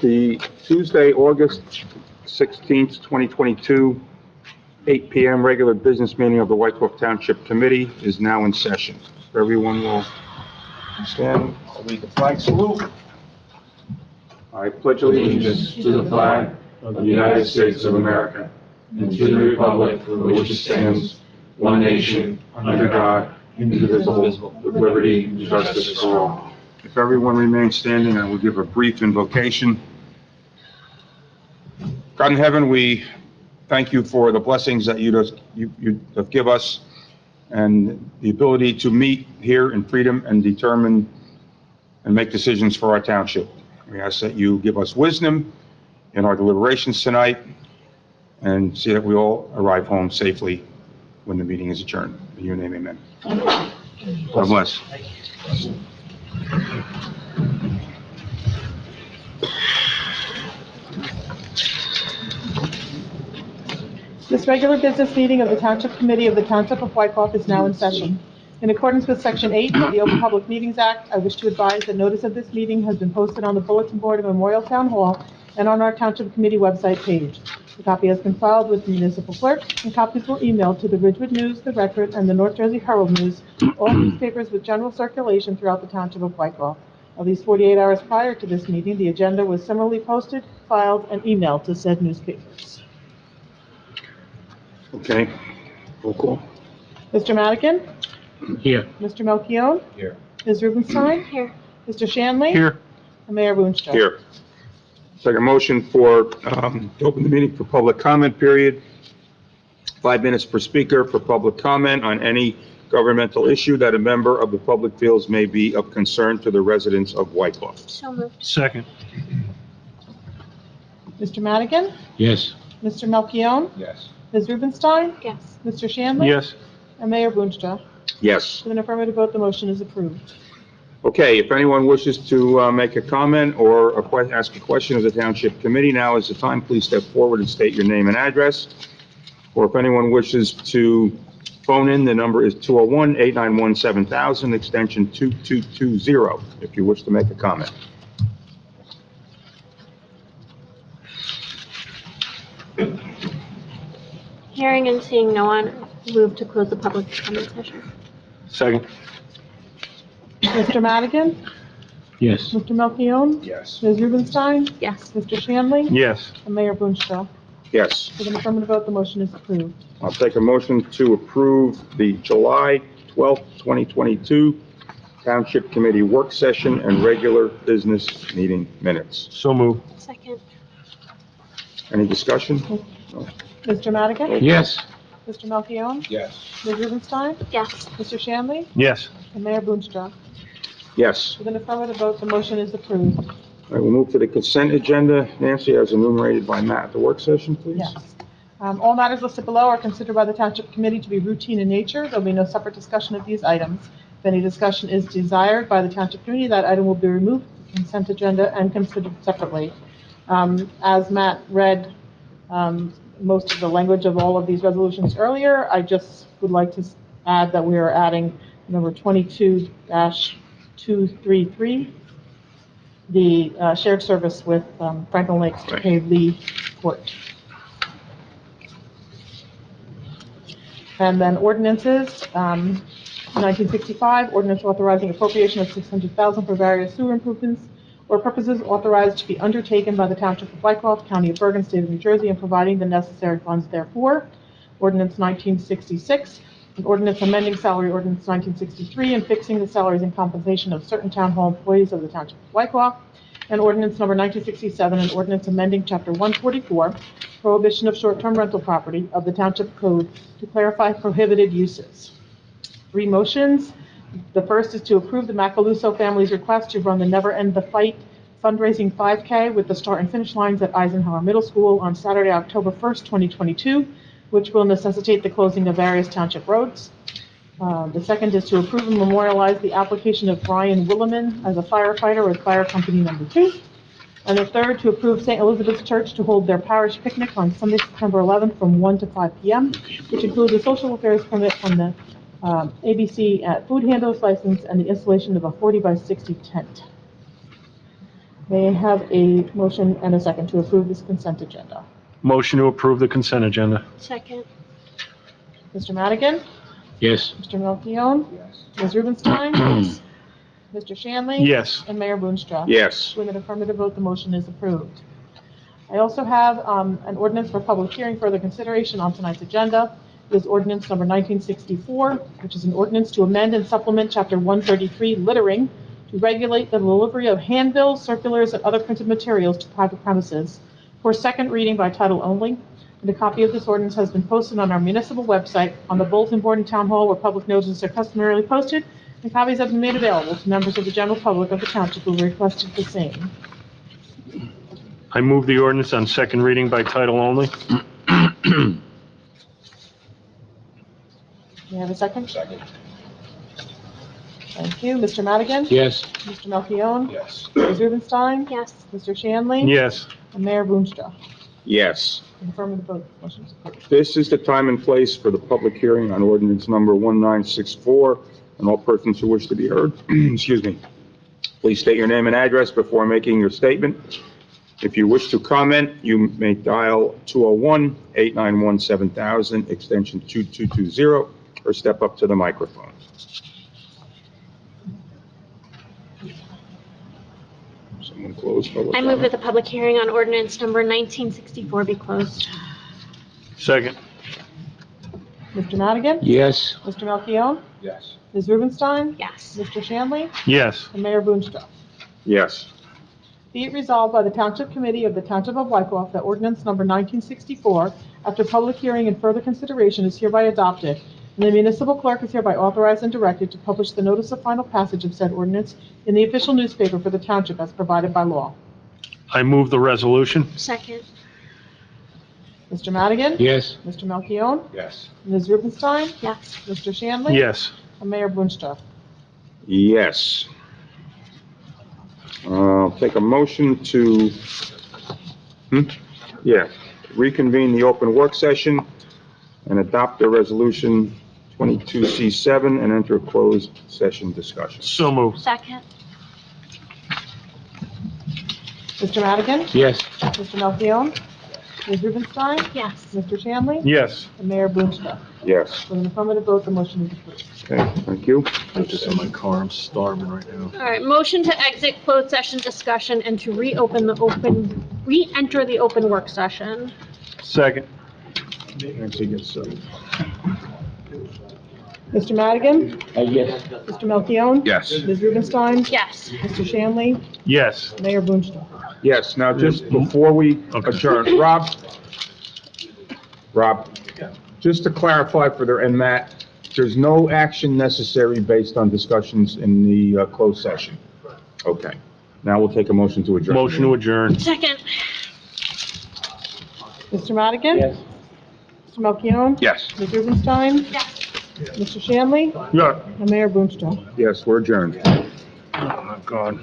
The Tuesday, August 16th, 2022, 8 p.m. regular business meeting of the Wyckoff Township Committee is now in session. Everyone will stand. I'll lead the flag salute. I pledge allegiance to the flag of the United States of America and to the republic for which it stands, one nation, under God, indivisible, with liberty and justice for all. If everyone remains standing, I will give a brief invocation. God in heaven, we thank you for the blessings that you give us and the ability to meet here in freedom and determine and make decisions for our township. We ask that you give us wisdom in our deliberations tonight and see that we all arrive home safely when the meeting is adjourned. In your name, amen. God bless. This regular business meeting of the Township Committee of the Township of Wyckoff is now in session. In accordance with Section 8 of the Open Public Meetings Act, I wish to advise that notice of this meeting has been posted on the bulletin board of Memorial Town Hall and on our Township Committee website page. A copy has been filed with the municipal clerk, and copies were emailed to the Ridgewood News, the Record, and the North Jersey Herald News, all newspapers with general circulation throughout the Township of Wyckoff. At least 48 hours prior to this meeting, the agenda was similarly posted, filed, and emailed to said newspapers. Okay, roll call. Mr. Madigan? Here. Mr. Melchiong? Here. Ms. Rubenstein? Here. Mr. Shanley? Here. And Mayor Boonstra? Here. Second motion for, to open the meeting for public comment period. 5 minutes per speaker for public comment on any governmental issue that a member of the public feels may be of concern to the residents of Wyckoff. So moved. Second. Mr. Madigan? Yes. Mr. Melchiong? Yes. Ms. Rubenstein? Yes. Mr. Shanley? Yes. And Mayor Boonstra? Yes. With an affirmative vote, the motion is approved. Okay, if anyone wishes to make a comment or ask a question of the Township Committee, now is the time. Please step forward and state your name and address. Or if anyone wishes to phone in, the number is 201-891-7000, extension 2220, if you wish to make a comment. Hearing and seeing no one, move to close the public comment session. Second. Mr. Madigan? Yes. Mr. Melchiong? Yes. Ms. Rubenstein? Yes. Mr. Shanley? Yes. And Mayor Boonstra? Yes. With an affirmative vote, the motion is approved. I'll take a motion to approve the July 12th, 2022 Township Committee work session and regular business meeting minutes. So move. Second. Any discussion? Mr. Madigan? Yes. Mr. Melchiong? Yes. Ms. Rubenstein? Yes. Mr. Shanley? Yes. And Mayor Boonstra? Yes. With an affirmative vote, the motion is approved. All right, we'll move to the consent agenda. Nancy, as enumerated by Matt at the work session, please. Yes. All matters listed below are considered by the Township Committee to be routine in nature. There'll be no separate discussion of these items. If any discussion is desired by the Township Committee, that item will be removed from the consent agenda and considered separately. As Matt read most of the language of all of these resolutions earlier, I just would like to add that we are adding number 22-233, the shared service with Franklin Lakes to pay Lee Court. And then ordinances, 1965, ordinance authorizing appropriation of $600,000 for various sewer improvements or purposes authorized to be undertaken by the Township of Wyckoff, County of Bergen, State of New Jersey, and providing the necessary funds therefor. Ordinance 1966, an ordinance amending salary ordinance 1963 and fixing the salaries and compensation of certain town hall employees of the Township of Wyckoff. And ordinance number 1967, an ordinance amending Chapter 144, prohibition of short-term rental property of the Township Code to clarify prohibited uses. 3 motions. The first is to approve the Macaluso family's request to run the Never End the Fight fundraising 5K with the start and finish lines at Eisenhower Middle School on Saturday, October 1st, 2022, which will necessitate the closing of various township roads. The second is to approve and memorialize the application of Brian Williman as a firefighter with Fire Company Number 2. And the third, to approve St. Elizabeth's Church to hold their parish picnic on Sunday, September 11th from 1 to 5 p.m., which includes a social affairs permit from the ABC at food handlers license and the installation of a 40 by 60 tent. May I have a motion and a second to approve this consent agenda? Motion to approve the consent agenda. Second. Mr. Madigan? Yes. Mr. Melchiong? Ms. Rubenstein? Mr. Shanley? Yes. And Mayor Boonstra? Yes. With an affirmative vote, the motion is approved. I also have an ordinance for public hearing further consideration on tonight's agenda. It is ordinance number 1964, which is an ordinance to amend and supplement Chapter 133 littering to regulate the delivery of handbills, circulars, and other printed materials to private premises for second reading by title only. And a copy of this ordinance has been posted on our municipal website, on the bulletin board in Town Hall where public notices are customarily posted, and copies have been made available to members of the general public of the township who requested the same. I move the ordinance on second reading by title only. May I have a second? Second. Thank you. Mr. Madigan? Yes. Mr. Melchiong? Yes. Ms. Rubenstein? Yes. Mr. Shanley? Yes. And Mayor Boonstra? Yes. An affirmative vote, motion is approved. This is the time and place for the public hearing on ordinance number 1964, and all persons who wish to be heard, excuse me, please state your name and address before making your statement. If you wish to comment, you may dial 201-891-7000, extension 2220, or step up to the microphone. Someone close public I move that comment. the public hearing on ordinance number 1964 be closed. Second. Mr. Madigan? Yes. Mr. Melchiong? Yes. Ms. Rubenstein? Yes. Mr. Shanley? Yes. And Mayor Boonstra? Yes. Be it resolved by the Township Committee of the Township of Wykoff that ordinance number 1964, after public hearing and further consideration, is hereby adopted, and the municipal clerk is hereby authorized and directed to publish the notice of final passage of said ordinance in the official newspaper for the township as provided by law. I move the resolution. Second. Mr. Madigan? Yes. Mr. Melchiong? Yes. Ms. Rubenstein? Yes. Mr. Shanley? Yes. And Mayor Boonstra? Yes. Take a motion to, reconvene the open work session and adopt the resolution 22C7 and enter a closed session discussion. So moved. Second. Mr. Madigan? Yes. Mr. Melchiong? Ms. Rubenstein? Yes. Mr. Shanley? Yes. And Mayor Boonstra? Yes. With an affirmative vote, the motion is approved. Okay, thank you. I'm just in my car. I'm starving right now. All right, motion to exit closed session discussion and to re-enter the open work session. Second. Nancy gets so. Mr. Madigan? Yes. Mr. Melchiong? Yes. Ms. Rubenstein? Yes. Mr. Shanley? Yes. Mayor Boonstra? Yes, now just before we Okay. adjourn, Rob, just to clarify for the, and Matt, there's no action necessary based on discussions in the closed session. Okay, now we'll take a motion to adjourn. Motion to adjourn. Second. Mr. Madigan? Yes. Mr. Melchiong? Yes. Ms. Rubenstein? Yes. Mr. Shanley? Yeah. And Mayor Boonstra? Yes, we're adjourned. Oh, my God.